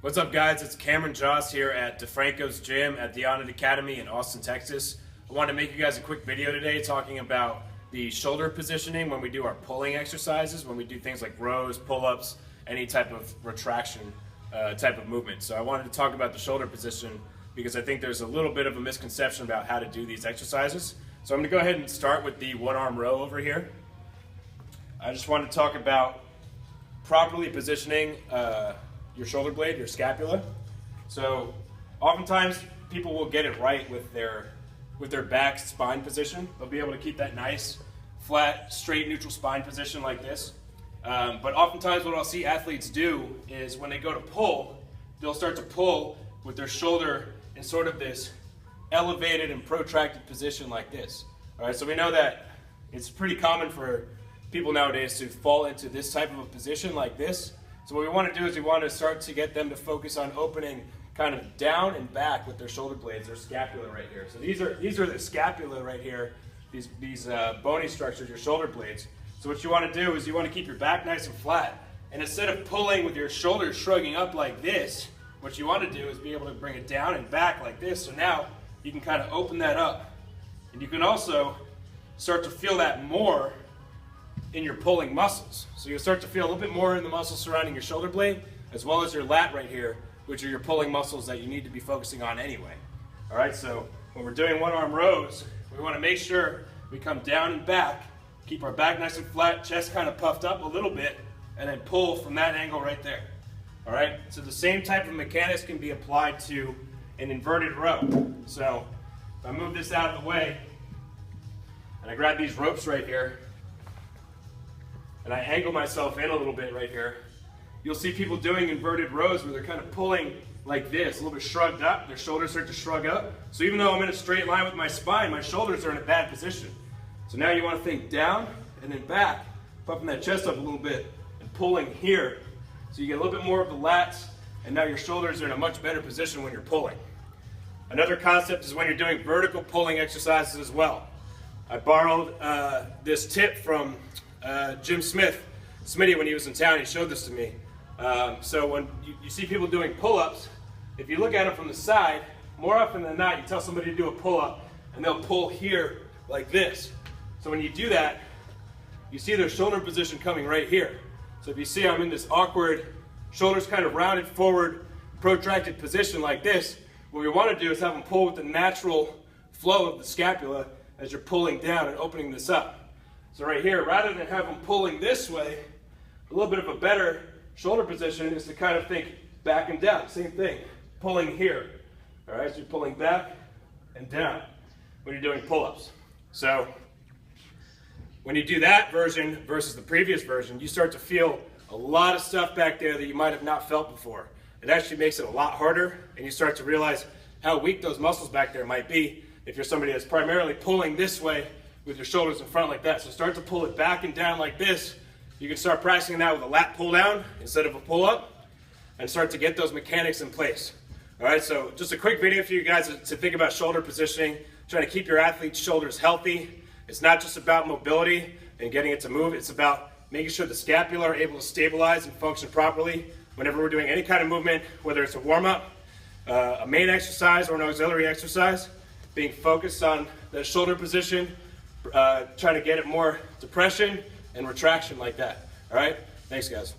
What's up, guys? It's Cameron Josse here at DeFranco's gym at the Unwanted Academy in Austin, Texas. I want to make you guys a quick video today talking about the shoulder positioning when we do our pulling exercises, when we do things like rows, pull-ups, any type of retraction type of movement. So I wanted to talk about the shoulder position because I think there's a little bit of a misconception about how to do these exercises. So I'm going to go ahead and start with the one-arm row over here. I just want to talk about properly positioning your shoulder blade, your scapula. So oftentimes people will get it right with their back spine position. They'll be able to keep that nice, flat, straight, neutral spine position like this. But oftentimes what I'll see athletes do is when they go to pull, they'll start to pull with their shoulder in sort of this elevated and protracted position like this. All right, so we know that it's pretty common for people nowadays to fall into this type of a position like this. So what we want to do is we want to start to get them to focus on opening kind of down and back with their shoulder blades, their scapula right here. So these are the scapula right here, these bony structures, your shoulder blades. So what you want to do is you want to keep your back nice and flat. And instead of pulling with your shoulders shrugging up like this, what you want to do is be able to bring it down and back like this. So now you can kind of open that up. And you can also start to feel that more in your pulling muscles. So you'll start to feel a little bit more in the muscles surrounding your shoulder blade, as well as your lat right here, which are your pulling muscles that you need to be focusing on anyway. All right, so when we're doing one-arm rows, we want to make sure we come down and back, keep our back nice and flat, chest kind of puffed up a little bit, and then pull from that angle right there. All right, so the same type of mechanics can be applied to an inverted row. So if I move this out of the way, and I grab these ropes right here, and I angle myself in a little bit right here, you'll see people doing inverted rows where they're kind of pulling like this, a little bit shrugged up, their shoulders start to shrug up. So even though I'm in a straight line with my spine, my shoulders are in a bad position. So now you want to think down and then back, puffing that chest up a little bit and pulling here. So you get a little bit more of the lats, and now your shoulders are in a much better position when you're pulling. Another concept is when you're doing vertical pulling exercises as well. I borrowed this tip from Jim Smitty when he was in town. He showed this to me. So when you see people doing pull-ups, if you look at them from the side, more often than not, you tell somebody to do a pull-up, and they'll pull here like this. So when you do that, you see their shoulder position coming right here. So if you see I'm in this awkward, shoulders kind of rounded forward, protracted position like this, what we want to do is have them pull with the natural flow of the scapula as you're pulling down and opening this up. So right here, rather than have them pulling this way, a little bit of a better shoulder position is to kind of think back and down. Same thing, pulling here. All right, so you're pulling back and down when you're doing pull-ups. So when you do that version versus the previous version, you start to feel a lot of stuff back there that you might have not felt before. It actually makes it a lot harder, and you start to realize how weak those muscles back there might be if you're somebody that's primarily pulling this way with your shoulders in front like that. So start to pull it back and down like this. You can start practicing that with a lat pull down instead of a pull up and start to get those mechanics in place. All right, so just a quick video for you guys to think about shoulder positioning, trying to keep your athlete's shoulders healthy. It's not just about mobility and getting it to move. It's about making sure the scapula are able to stabilize and function properly whenever we're doing any kind of movement, whether it's a warm-up, a main exercise, or an auxiliary exercise. Being focused on the shoulder position, trying to get it more depression and retraction like that. All right? Thanks, guys.